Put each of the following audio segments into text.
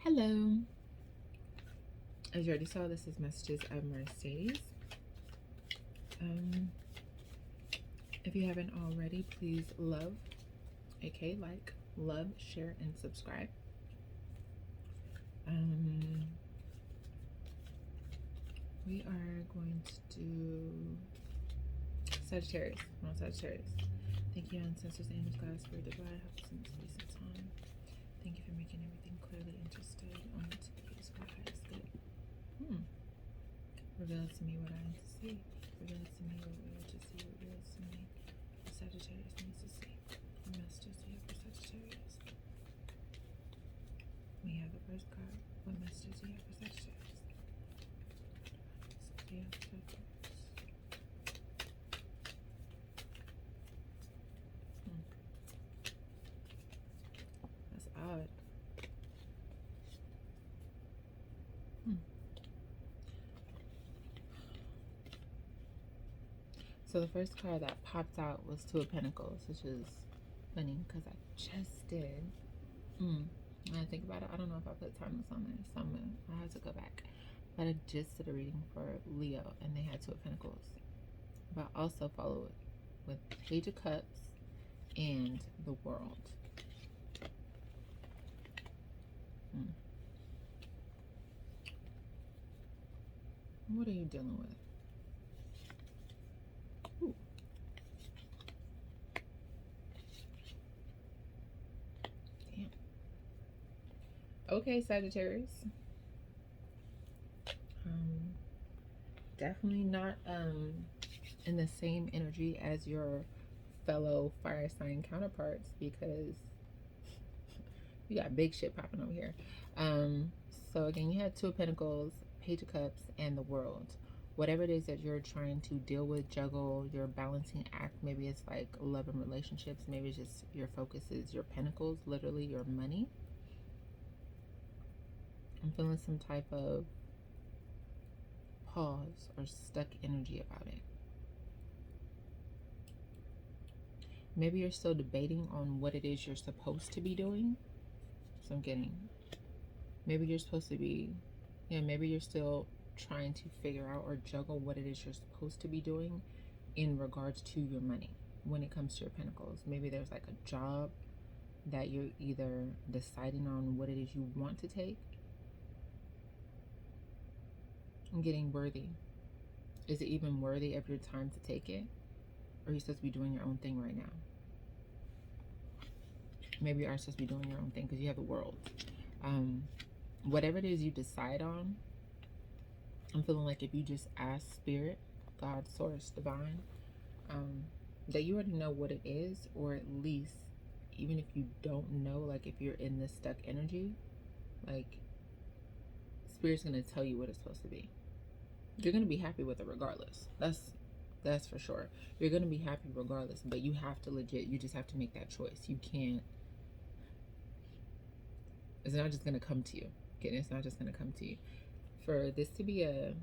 Hello. As you already saw, this is Messages of Mercedes. If you haven't already, please love, aka like, love, share, and subscribe. We are going to do Sagittarius. We're on Sagittarius. Thank you, ancestors, angels, God, spirit, divine, help us in this space and time. Thank you for making everything clearly understood. Only to be used for highest good. Reveal to me what I need to see. Reveal to me what we are to see. Reveal to me what Sagittarius needs to see. What messages do you have for Sagittarius? We have the first card. What messages do you have for Sagittarius? That's odd. So the first card that popped out was Two of Pentacles, which is funny because I just did. When I think about it, I don't know if I put timeless on there, so I have to go back. But I just did a reading for Leo, and they had Two of Pentacles. But I also follow it with Page of Cups and the World. What are you dealing with? Ooh. Damn. Okay, Sagittarius. Definitely not in the same energy as your fellow fire sign counterparts, because you got big shit popping over here. So again, you had Two of Pentacles, Page of Cups, and the World. Whatever it is that you're trying to deal with, juggle, your balancing act, maybe it's like love and relationships, maybe it's just your focus is your pentacles, literally your money. I'm feeling some type of pause or stuck energy about it. Maybe you're still debating on what it is you're supposed to be doing. So I'm getting, maybe you're supposed to be, maybe you're still trying to figure out or juggle what it is you're supposed to be doing in regards to your money when it comes to your pentacles. Maybe there's like a job that you're either deciding on what it is you want to take. I'm getting worthy. Is it even worthy of your time to take it? Or are you supposed to be doing your own thing right now? Maybe you are supposed to be doing your own thing because you have the World. Whatever it is you decide on, I'm feeling like if you just ask Spirit, God, Source, Divine, that you already know what it is, or at least, even if you don't know, like if you're in this stuck energy, like Spirit's going to tell you what it's supposed to be. You're going to be happy with it regardless. That's for sure. You're going to be happy regardless, but you have to you just have to make that choice. You can't, it's not just going to come to you. Okay, it's not just going to come to you. For this to be a,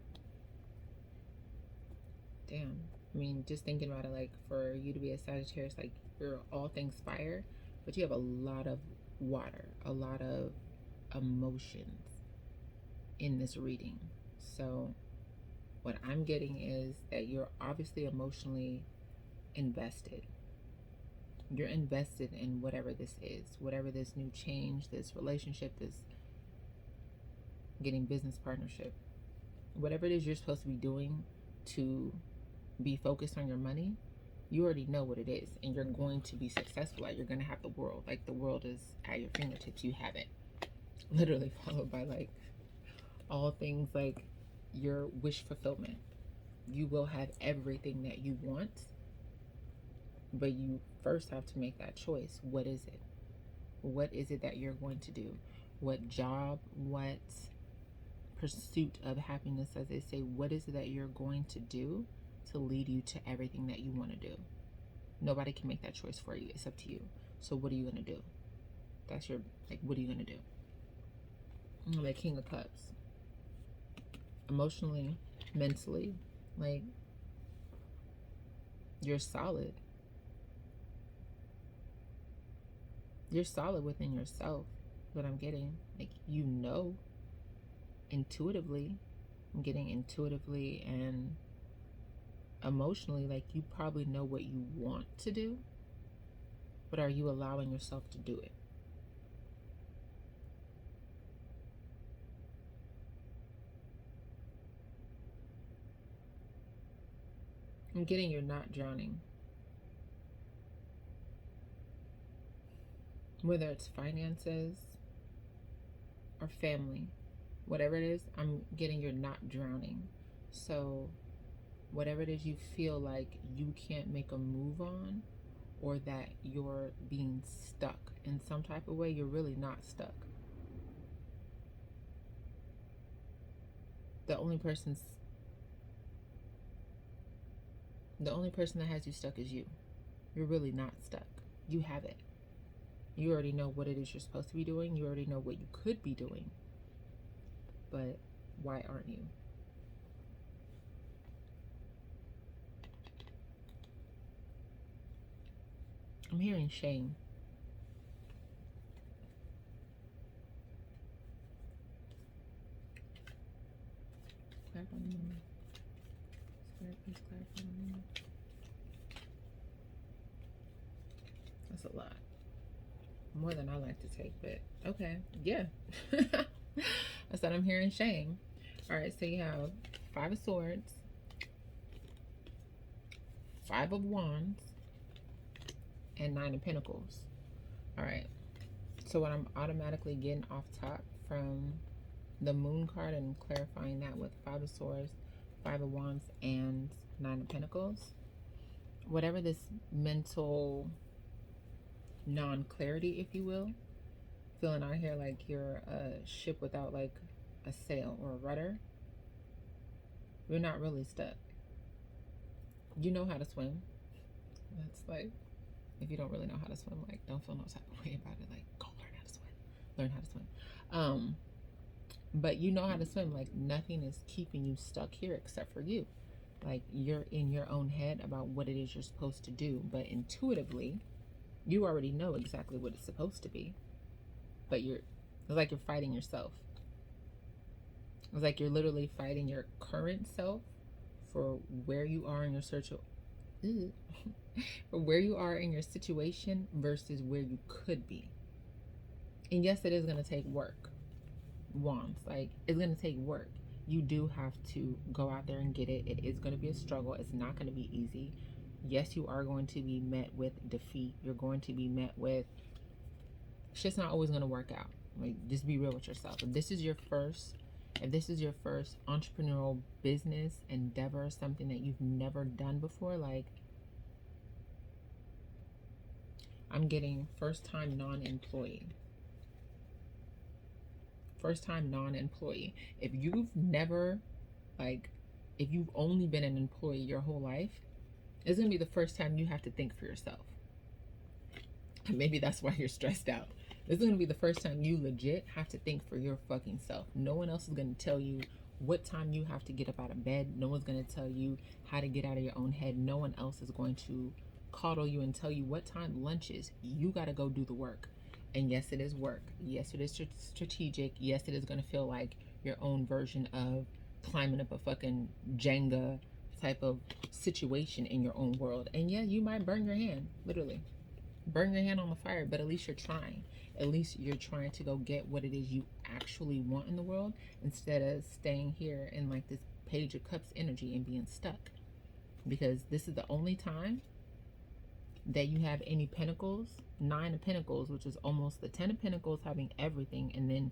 damn, I mean, just thinking about it, like for you to be a Sagittarius, like you're all things fire, but you have a lot of water, a lot of emotions in this reading. So what I'm getting is that you're obviously emotionally invested. You're invested in whatever this is, whatever this new change, this relationship, this getting business partnership, whatever it is you're supposed to be doing to be focused on your money, you already know what it is, and you're going to be successful at. You're going to have the World. Like the World is at your fingertips. You have it. Literally followed by like all things like your wish fulfillment. You will have everything that you want, but you first have to make that choice. What is it? What is it that you're going to do? What job? What pursuit of happiness, as they say? What is it that you're going to do to lead you to everything that you want to do? Nobody can make that choice for you. It's up to you. So what are you going to do? That's your, like, what are you going to do? Like King of Cups. Emotionally, mentally, like, you're solid. You're solid within yourself. what I'm getting. Like, you know, intuitively. I'm getting intuitively and emotionally, like, you probably know what you want to do, but are you allowing yourself to do it? I'm getting you're not drowning. Whether it's finances or family, whatever it is, I'm getting you're not drowning. So whatever it is you feel like you can't make a move on, or that you're being stuck in some type of way, you're really not stuck. The only person that has you stuck is you. You're really not stuck. You have it. You already know what it is you're supposed to be doing. You already know what you could be doing. But why aren't you? I'm hearing shame. Clap on the moon. Spirit, please clap on the moon. That's a lot. More than I like to take, but okay. Yeah. I said I'm hearing shame. All right, so you have 5 of Swords, 5 of Wands, and 9 of Pentacles. All right. So what I'm automatically getting off top from the Moon card and clarifying that with 5 of Swords, 5 of Wands, and 9 of Pentacles, whatever this mental non-clarity, if you will, feeling out here like you're a ship without like a sail or a rudder, you're not really stuck. You know how to swim. That's like, if you don't really know how to swim, like, don't feel no type of way about it. Like, go learn how to swim. Learn how to swim. But you know how to swim. Like, nothing is keeping you stuck here except for you. Like, you're in your own head about what it is you're supposed to do, but intuitively you already know exactly what it's supposed to be. But it's like you're fighting yourself. It's like you're literally fighting your current self for where you are in your search of for where you are in your situation versus where you could be. And yes, it is going to take work. Wands, like, it's going to take work. You do have to go out there and get it. It is going to be a struggle. It's not going to be easy. Yes, you are going to be met with defeat. You're going to be met with shit's not always going to work out. Like, just be real with yourself. If this is your first entrepreneurial business endeavor, something that you've never done before, like, I'm getting first time non-employee. First time non-employee. If you've never, like, if you've only been an employee your whole life, it's going to be the first time you have to think for yourself. And maybe that's why you're stressed out. This is going to be the first time you legit have to think for your fucking self. No one else is going to tell you what time you have to get up out of bed. No one's going to tell you how to get out of your own head. No one else is going to coddle you and tell you what time lunch is. You got to go do the work. And yes, it is work. Yes, it is strategic. Yes, it is going to feel like your own version of climbing up a fucking Jenga type of situation in your own world. And yeah, you might burn your hand, literally. Burn your hand on the fire, but at least you're trying. At least you're trying to go get what it is you actually want in the world, instead of staying here in like this Page of Cups energy and being stuck. Because this is the only time that you have any pentacles. 9 of Pentacles, which is almost the 10 of Pentacles, having everything, and then,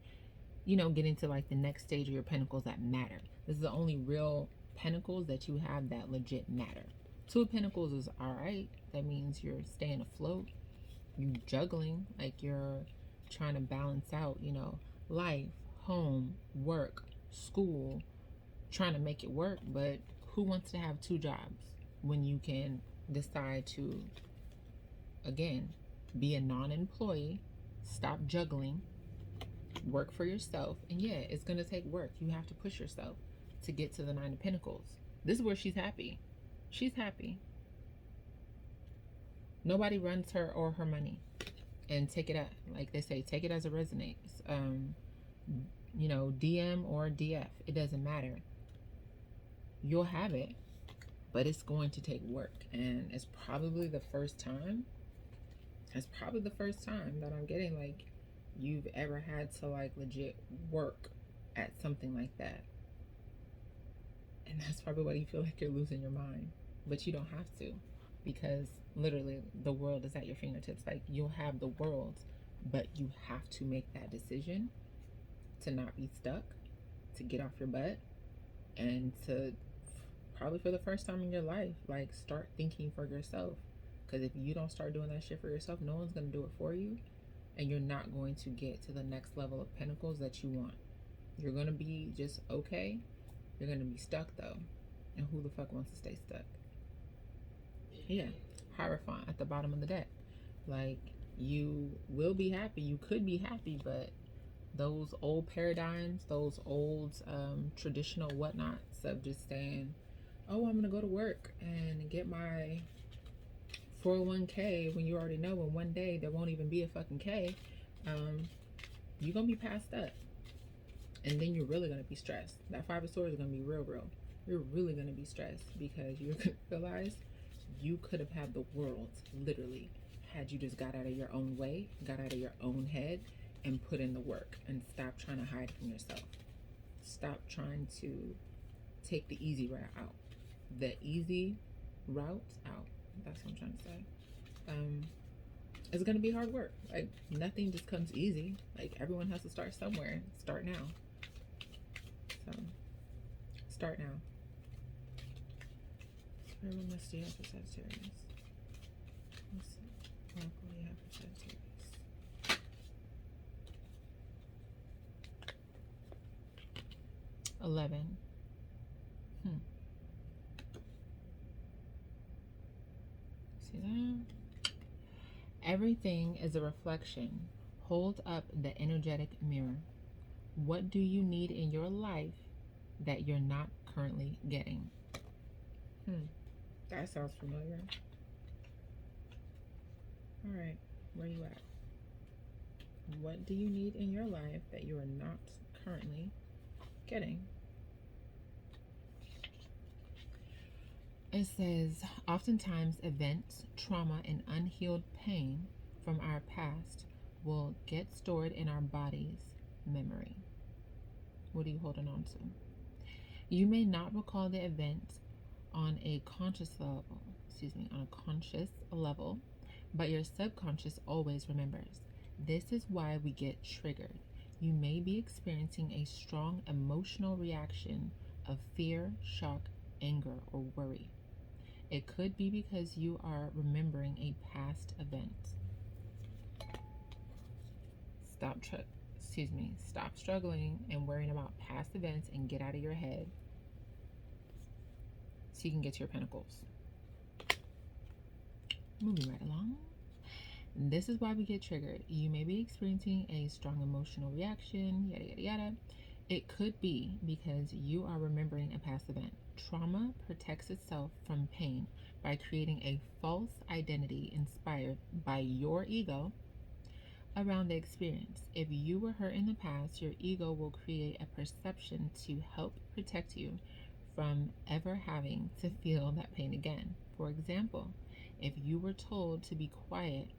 you know, getting to like the next stage of your pentacles that matter. This is the only real pentacles that you have that legit matter. 2 of Pentacles is all right. That means you're staying afloat. You juggling, like you're trying to balance out, you know, life, home, work, school, trying to make it work. But who wants to have 2 jobs when you can decide to, again, be a non-employee, stop juggling, work for yourself? And yeah, it's going to take work. You have to push yourself to get to the 9 of Pentacles. This is where she's happy. She's happy. Nobody runs her or her money. and take it, like they say, take it as it resonates. DM or DF, it doesn't matter. You'll have it, but it's going to take work, and it's probably the first time. That I'm getting like you've ever had to like legit work at something like that. And that's probably why you feel like you're losing your mind. But you don't have to, because literally the world is at your fingertips. Like, you'll have the world, but you have to make that decision to not be stuck, to get off your butt, and to probably for the first time in your life, like, start thinking for yourself. Because if you don't start doing that shit for yourself, no one's going to do it for you. And you're not going to get to the next level of pinnacles that you want. You're going to be just okay. You're going to be stuck, though. And who the fuck wants to stay stuck? Yeah. Hierophant at the bottom of the deck. Like, you will be happy. You could be happy, but those old paradigms, those old traditional whatnots of just saying, oh, I'm going to go to work and get my 401k, when you already know in one day there won't even be a fucking K, you're going to be passed up. And then you're really going to be stressed. That 5 of Swords is going to be real. You're really going to be stressed because you're going to realize you could have had the world, literally, had you just got out of your own way, got out of your own head, and put in the work, and stop trying to hide from yourself. Stop trying to take the easy route out. The easy route out. That's what I'm trying to say. It's going to be hard work. Like, nothing just comes easy. Like, everyone has to start somewhere. Start now. So, start now. Where must you have for Sagittarius? Let's see. What will you have for Sagittarius? 11. See that? Everything is a reflection. Hold up the energetic mirror. What do you need in your life that you're not currently getting? That sounds familiar. All right, where you at? What do you need in your life that you are not currently getting? It says, oftentimes events, trauma, and unhealed pain from our past will get stored in our body's memory. What are you holding on to? You may not recall the event on a conscious level, but your subconscious always remembers. This is why we get triggered. You may be experiencing a strong emotional reaction of fear, shock, anger, or worry. It could be because you are remembering a past event. Stop struggling and worrying about past events and get out of your head so you can get to your pentacles. Moving right along. This is why we get triggered. You may be experiencing a strong emotional reaction, yada, yada, yada. It could be because you are remembering a past event. Trauma protects itself from pain by creating a false identity inspired by your ego around the experience. If you were hurt in the past, your ego will create a perception to help protect you from ever having to feel that pain again. For example, if you were told to be quiet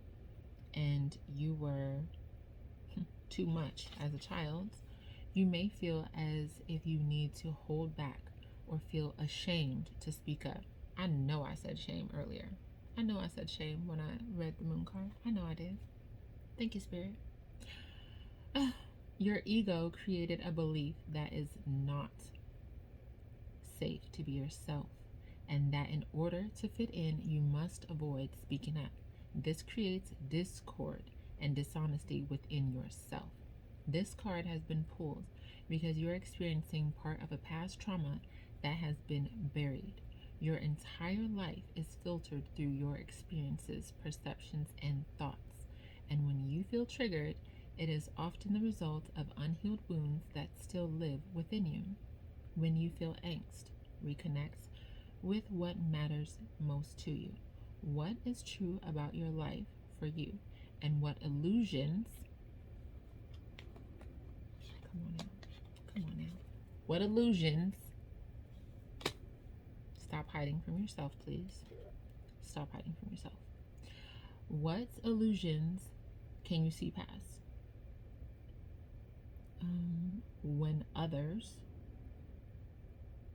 and you were too much as a child, you may feel as if you need to hold back or feel ashamed to speak up. I know I said shame earlier. I know I said shame when I read the moon card. I know I did. Thank you, Spirit. Your ego created a belief that is not safe to be yourself, and that in order to fit in, you must avoid speaking up. This creates discord and dishonesty within yourself. This card has been pulled because you're experiencing part of a past trauma that has been buried. Your entire life is filtered through your experiences, perceptions, and thoughts. And when you feel triggered, it is often the result of unhealed wounds that still live within you. When you feel angst, reconnect with what matters most to you. What is true about your life for you, and what illusions, come on now, what illusions, stop hiding from yourself, please. Stop hiding from yourself. What illusions can you see past? When others,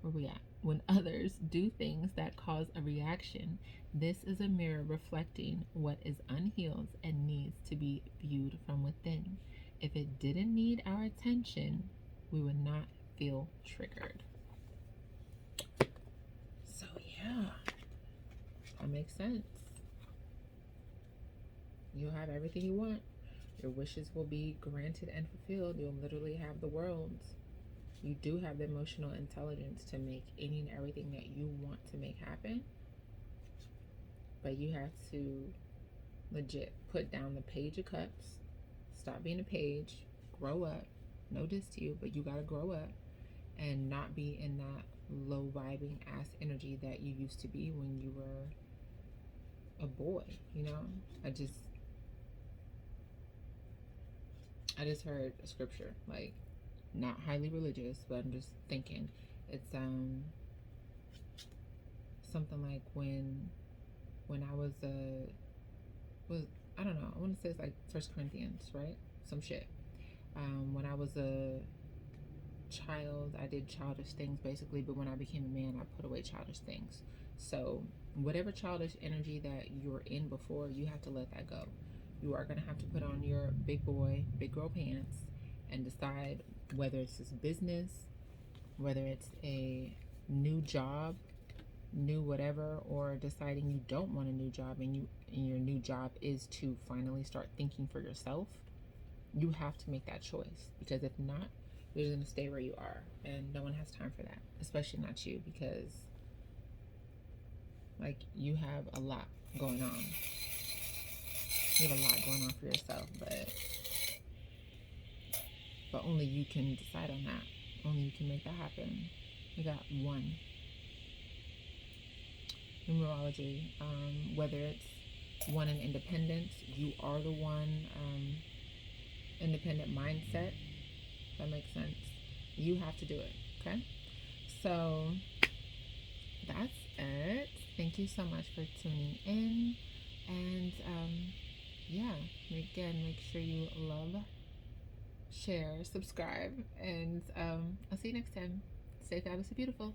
where we at? When others do things that cause a reaction, this is a mirror reflecting what is unhealed and needs to be viewed from within. If it didn't need our attention, we would not feel triggered. So yeah, that makes sense. You'll have everything you want. Your wishes will be granted and fulfilled. You'll literally have the world. You do have the emotional intelligence to make any and everything that you want to make happen. But you have to legit put down the page of cups. Stop being a page. Grow up. No diss to you, but you gotta grow up and not be in that low vibing ass energy that you used to be when you were a boy, you know? I just heard a scripture, like, not highly religious, but I'm just thinking it's something like when I was I don't know, I want to say it's like First Corinthians, right? Some shit. When I was a child, I did childish things basically, but when I became a man, I put away childish things. So whatever childish energy that you were in before, you have to let that go. You are going to have to put on your big boy, big girl pants and decide whether it's this business, whether it's a new job, new whatever, or deciding you don't want a new job and your new job is to finally start thinking for yourself. You have to make that choice, because if not, you're just going to stay where you are, and no one has time for that, especially not you, because like, you have a lot going on. You have a lot going on for yourself, but only you can decide on that. Only you can make that happen. You got one. Numerology, whether it's one in independence, you are the one. Independent mindset, that makes sense. You have to do it, okay? So that's it. Thank you so much for tuning in, and yeah, again, make sure you love, share, subscribe, and I'll see you next time. Stay fabulous and beautiful.